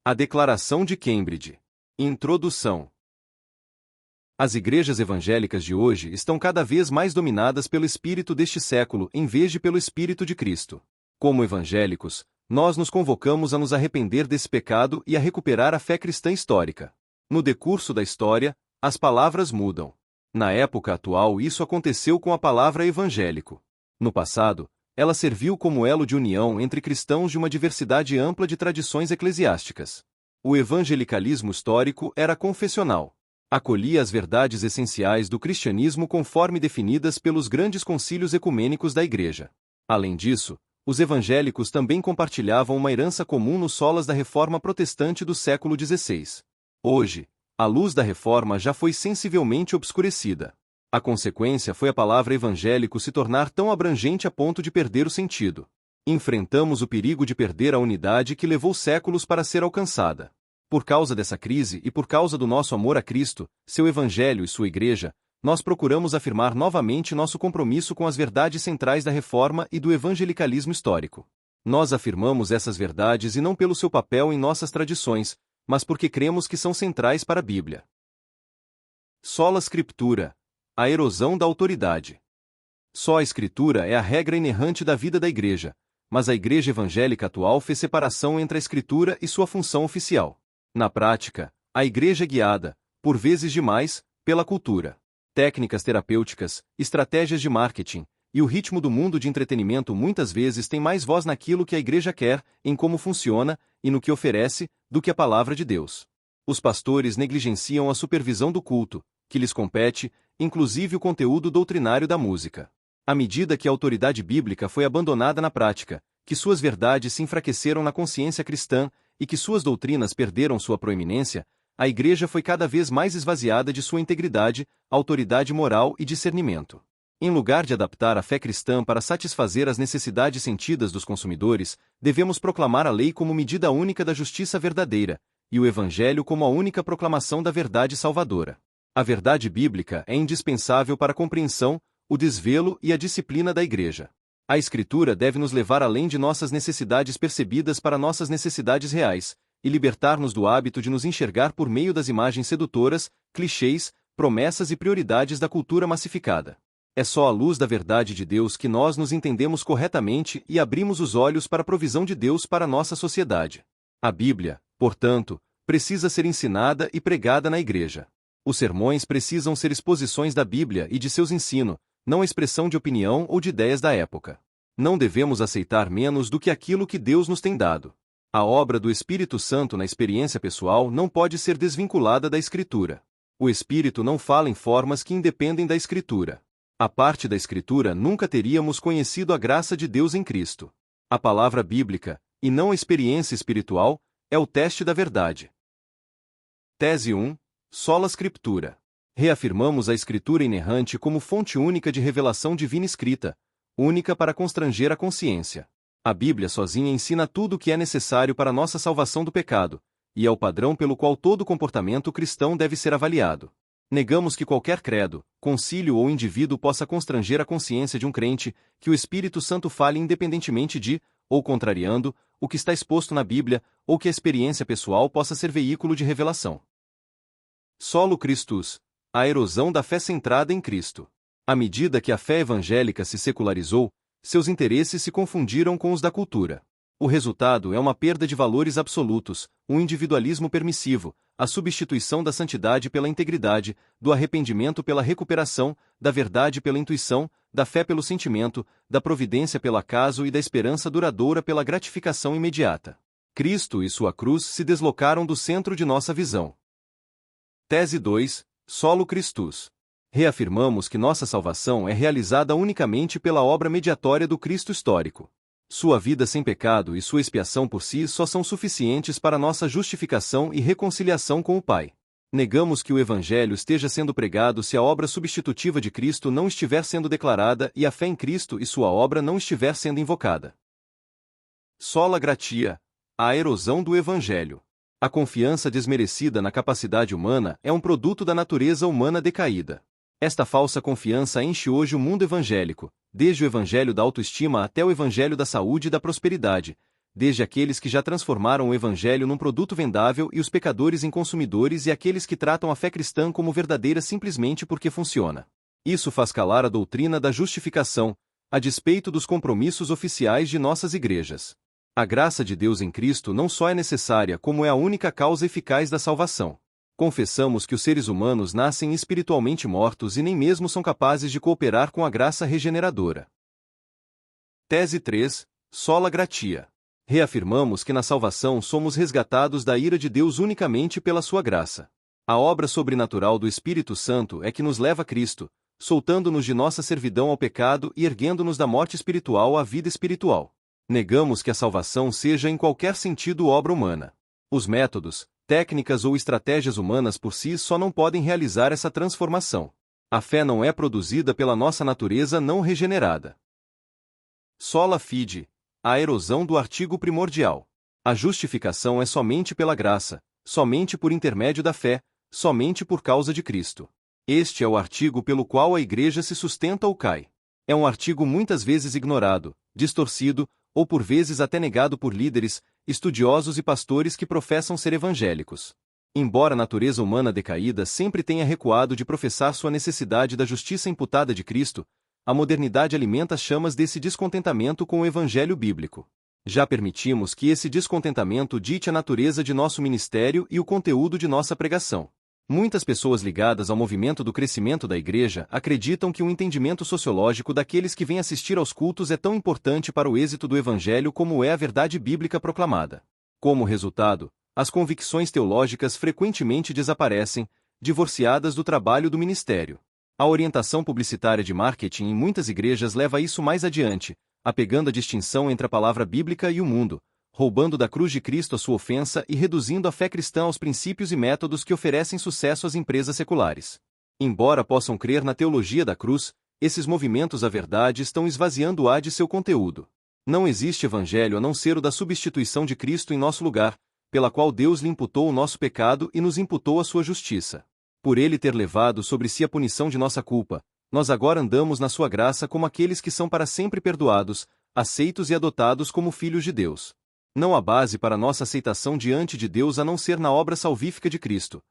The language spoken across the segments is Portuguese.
A Declaração de Cambridge. Introdução. As igrejas evangélicas de hoje estão cada vez mais dominadas pelo espírito deste século em vez de pelo espírito de Cristo. Como evangélicos, nós nos convocamos a nos arrepender desse pecado e a recuperar a fé cristã histórica. No decurso da história, as palavras mudam. Na época atual, isso aconteceu com a palavra evangélico. No passado, ela serviu como elo de união entre cristãos de uma diversidade ampla de tradições eclesiásticas. O evangelicalismo histórico era confessional. Acolhia as verdades essenciais do cristianismo conforme definidas pelos grandes concílios ecumênicos da Igreja. Além disso, os evangélicos também compartilhavam uma herança comum nos solas da Reforma Protestante do século XVI. Hoje, a luz da Reforma já foi sensivelmente obscurecida. A consequência foi a palavra evangélico se tornar tão abrangente a ponto de perder o sentido. Enfrentamos o perigo de perder a unidade que levou séculos para ser alcançada. Por causa dessa crise e por causa do nosso amor a Cristo, seu Evangelho e sua Igreja, nós procuramos afirmar novamente nosso compromisso com as verdades centrais da Reforma e do evangelicalismo histórico. Nós afirmamos essas verdades e não pelo seu papel em nossas tradições, mas porque cremos que são centrais para a Bíblia. Sola Scriptura. A erosão da autoridade. Só a Escritura é a regra inerrante da vida da Igreja, mas a Igreja evangélica atual fez separação entre a Escritura e sua função oficial. Na prática, a Igreja é guiada, por vezes demais, pela cultura. Técnicas terapêuticas, estratégias de marketing, e o ritmo do mundo de entretenimento muitas vezes tem mais voz naquilo que a Igreja quer, em como funciona, e no que oferece, do que a palavra de Deus. Os pastores negligenciam a supervisão do culto, que lhes compete, inclusive o conteúdo doutrinário da música. À medida que a autoridade bíblica foi abandonada na prática, que suas verdades se enfraqueceram na consciência cristã, e que suas doutrinas perderam sua proeminência, a Igreja foi cada vez mais esvaziada de sua integridade, autoridade moral e discernimento. Em lugar de adaptar a fé cristã para satisfazer as necessidades sentidas dos consumidores, devemos proclamar a lei como medida única da justiça verdadeira, e o Evangelho como a única proclamação da verdade salvadora. A verdade bíblica é indispensável para a compreensão, o desvelo e a disciplina da Igreja. A Escritura deve nos levar além de nossas necessidades percebidas para nossas necessidades reais, e libertar-nos do hábito de nos enxergar por meio das imagens sedutoras, clichês, promessas e prioridades da cultura massificada. É só à luz da verdade de Deus que nós nos entendemos corretamente e abrimos os olhos para a provisão de Deus para a nossa sociedade. A Bíblia, portanto, precisa ser ensinada e pregada na Igreja. Os sermões precisam ser exposições da Bíblia e de seus ensinos, não a expressão de opinião ou de ideias da época. Não devemos aceitar menos do que aquilo que Deus nos tem dado. A obra do Espírito Santo na experiência pessoal não pode ser desvinculada da Escritura. O Espírito não fala em formas que independem da Escritura. A parte da Escritura nunca teríamos conhecido a graça de Deus em Cristo. A palavra bíblica, e não a experiência espiritual, é o teste da verdade. Tese 1. Sola Scriptura. Reafirmamos a Escritura inerrante como fonte única de revelação divina escrita, única para constranger a consciência. A Bíblia sozinha ensina tudo o que é necessário para nossa salvação do pecado, e é o padrão pelo qual todo comportamento cristão deve ser avaliado. Negamos que qualquer credo, concílio ou indivíduo possa constranger a consciência de um crente, que o Espírito Santo fale independentemente de, ou contrariando, o que está exposto na Bíblia, ou que a experiência pessoal possa ser veículo de revelação. Solo Christus. A erosão da fé centrada em Cristo. À medida que a fé evangélica se secularizou, seus interesses se confundiram com os da cultura. O resultado é uma perda de valores absolutos, um individualismo permissivo, a substituição da santidade pela integridade, do arrependimento pela recuperação, da verdade pela intuição, da fé pelo sentimento, da providência pelo acaso e da esperança duradoura pela gratificação imediata. Cristo e sua cruz se deslocaram do centro de nossa visão. Tese 2. Solo Christus. Reafirmamos que nossa salvação é realizada unicamente pela obra mediatória do Cristo histórico. Sua vida sem pecado e sua expiação por si só são suficientes para nossa justificação e reconciliação com o Pai. Negamos que o Evangelho esteja sendo pregado se a obra substitutiva de Cristo não estiver sendo declarada e a fé em Cristo e sua obra não estiver sendo invocada. Sola Gratia. A erosão do Evangelho. A confiança desmerecida na capacidade humana é um produto da natureza humana decaída. Esta falsa confiança enche hoje o mundo evangélico, desde o evangelho da autoestima até o evangelho da saúde e da prosperidade, desde aqueles que já transformaram o Evangelho num produto vendável e os pecadores em consumidores e aqueles que tratam a fé cristã como verdadeira simplesmente porque funciona. Isso faz calar a doutrina da justificação, a despeito dos compromissos oficiais de nossas igrejas. A graça de Deus em Cristo não só é necessária como é a única causa eficaz da salvação. Confessamos que os seres humanos nascem espiritualmente mortos e nem mesmo são capazes de cooperar com a graça regeneradora. Tese 3. Sola gratia. Reafirmamos que na salvação somos resgatados da ira de Deus unicamente pela sua graça. A obra sobrenatural do Espírito Santo é que nos leva a Cristo, soltando-nos de nossa servidão ao pecado e erguendo-nos da morte espiritual à vida espiritual. Negamos que a salvação seja em qualquer sentido obra humana. Os métodos, técnicas ou estratégias humanas por si só não podem realizar essa transformação. A fé não é produzida pela nossa natureza não regenerada. Sola fide, a erosão do artigo primordial. A justificação é somente pela graça, somente por intermédio da fé, somente por causa de Cristo. Este é o artigo pelo qual a Igreja se sustenta ou cai. É um artigo muitas vezes ignorado, distorcido, ou por vezes até negado por líderes, estudiosos e pastores que professam ser evangélicos. Embora a natureza humana decaída sempre tenha recuado de professar sua necessidade da justiça imputada de Cristo, a modernidade alimenta as chamas desse descontentamento com o evangelho bíblico. Já permitimos que esse descontentamento dite a natureza de nosso ministério e o conteúdo de nossa pregação. Muitas pessoas ligadas ao movimento do crescimento da Igreja acreditam que o entendimento sociológico daqueles que vêm assistir aos cultos é tão importante para o êxito do Evangelho como é a verdade bíblica proclamada. Como resultado, as convicções teológicas frequentemente desaparecem, divorciadas do trabalho do ministério. A orientação publicitária de marketing em muitas igrejas leva isso mais adiante, apegando a distinção entre a palavra bíblica e o mundo, roubando da cruz de Cristo a sua ofensa e reduzindo a fé cristã aos princípios e métodos que oferecem sucesso às empresas seculares. Embora possam crer na teologia da cruz, esses movimentos à verdade estão esvaziando-a de seu conteúdo. Não existe evangelho a não ser o da substituição de Cristo em nosso lugar, pela qual Deus lhe imputou o nosso pecado e nos imputou a sua justiça. Por ele ter levado sobre si a punição de nossa culpa, nós agora andamos na sua graça como aqueles que são para sempre perdoados, aceitos e adotados como filhos de Deus. Não há base para nossa aceitação diante de Deus a não ser na obra salvífica de Cristo.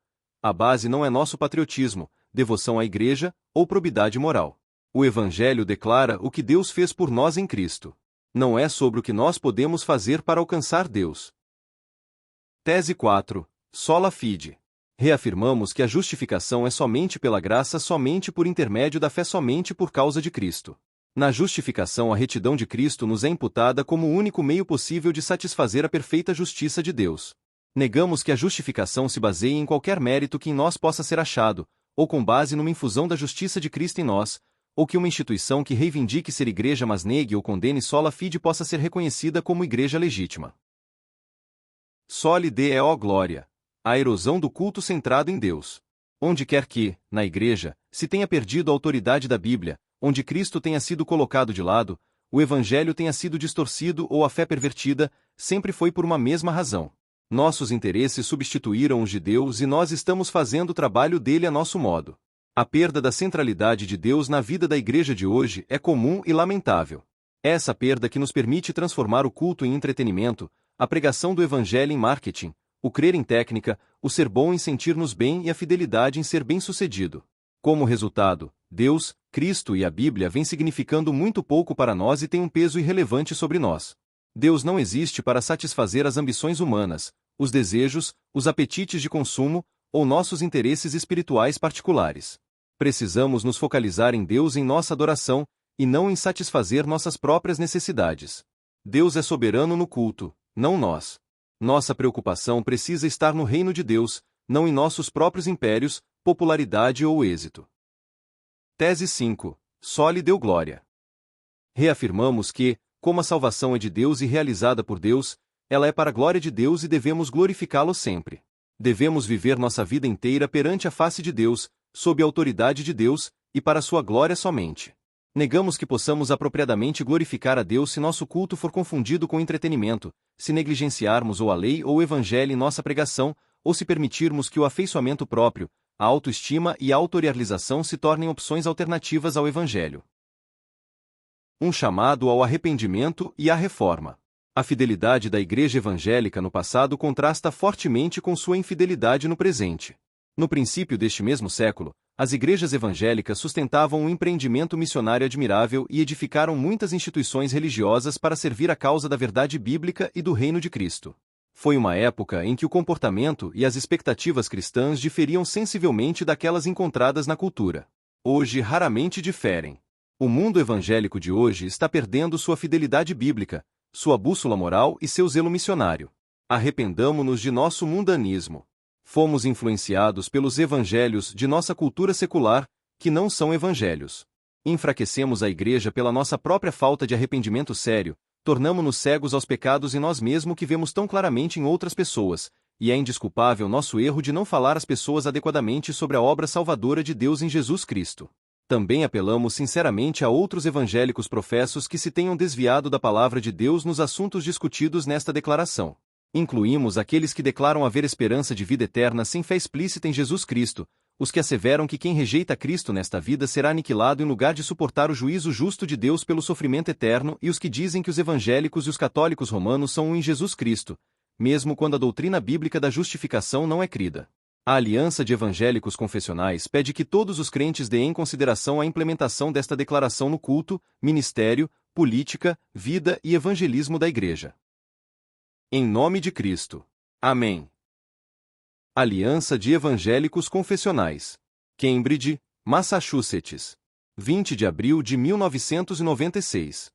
A base não é nosso patriotismo, devoção à Igreja ou probidade moral. O Evangelho declara o que Deus fez por nós em Cristo. Não é sobre o que nós podemos fazer para alcançar Deus. Tese 4. Sola fide. Reafirmamos que a justificação é somente pela graça, somente por intermédio da fé, somente por causa de Cristo. Na justificação, a retidão de Cristo nos é imputada como o único meio possível de satisfazer a perfeita justiça de Deus. Negamos que a justificação se baseie em qualquer mérito que em nós possa ser achado, ou com base numa infusão da justiça de Cristo em nós, ou que uma instituição que reivindique ser igreja mas negue ou condene sola fide possa ser reconhecida como igreja legítima. Soli Deo glória. A erosão do culto centrado em Deus. Onde quer que, na igreja, se tenha perdido a autoridade da Bíblia, onde Cristo tenha sido colocado de lado, o Evangelho tenha sido distorcido ou a fé pervertida, sempre foi por uma mesma razão. Nossos interesses substituíram os de Deus e nós estamos fazendo o trabalho dele a nosso modo. A perda da centralidade de Deus na vida da igreja de hoje é comum e lamentável. É essa perda que nos permite transformar o culto em entretenimento, a pregação do Evangelho em marketing, o crer em técnica, o ser bom em sentir-nos bem e a fidelidade em ser bem-sucedido. Como resultado, Deus, Cristo e a Bíblia vêm significando muito pouco para nós e têm um peso irrelevante sobre nós. Deus não existe para satisfazer as ambições humanas, os desejos, os apetites de consumo, ou nossos interesses espirituais particulares. Precisamos nos focalizar em Deus em nossa adoração, e não em satisfazer nossas próprias necessidades. Deus é soberano no culto, não nós. Nossa preocupação precisa estar no reino de Deus, não em nossos próprios impérios, popularidade ou êxito. Tese 5. Soli Deo glória. Reafirmamos que, como a salvação é de Deus e realizada por Deus, ela é para a glória de Deus e devemos glorificá-lo sempre. Devemos viver nossa vida inteira perante a face de Deus, sob a autoridade de Deus, e para sua glória somente. Negamos que possamos apropriadamente glorificar a Deus se nosso culto for confundido com entretenimento, se negligenciarmos ou a lei ou o evangelho em nossa pregação, ou se permitirmos que o afeiçoamento próprio, a autoestima e a autorrealização se tornem opções alternativas ao evangelho. Um chamado ao arrependimento e à reforma. A fidelidade da Igreja Evangélica no passado contrasta fortemente com sua infidelidade no presente. No princípio deste mesmo século, as igrejas evangélicas sustentavam um empreendimento missionário admirável e edificaram muitas instituições religiosas para servir a causa da verdade bíblica e do reino de Cristo. Foi uma época em que o comportamento e as expectativas cristãs diferiam sensivelmente daquelas encontradas na cultura. Hoje raramente diferem. O mundo evangélico de hoje está perdendo sua fidelidade bíblica, sua bússola moral e seu zelo missionário. Arrependamo-nos de nosso mundanismo. Fomos influenciados pelos evangelhos de nossa cultura secular, que não são evangelhos. Enfraquecemos a igreja pela nossa própria falta de arrependimento sério, tornamo-nos cegos aos pecados em nós mesmos que vemos tão claramente em outras pessoas, e é indesculpável nosso erro de não falar às pessoas adequadamente sobre a obra salvadora de Deus em Jesus Cristo. Também apelamos sinceramente a outros evangélicos professos que se tenham desviado da palavra de Deus nos assuntos discutidos nesta declaração. Incluímos aqueles que declaram haver esperança de vida eterna sem fé explícita em Jesus Cristo, os que asseveram que quem rejeita Cristo nesta vida será aniquilado em lugar de suportar o juízo justo de Deus pelo sofrimento eterno, e os que dizem que os evangélicos e os católicos romanos são um em Jesus Cristo, mesmo quando a doutrina bíblica da justificação não é crida. A Aliança de Evangélicos Confessionais pede que todos os crentes deem em consideração a implementação desta declaração no culto, ministério, política, vida e evangelismo da Igreja. Em nome de Cristo. Amém. Aliança de Evangélicos Confessionais. Cambridge, Massachusetts. 20 de abril de 1996.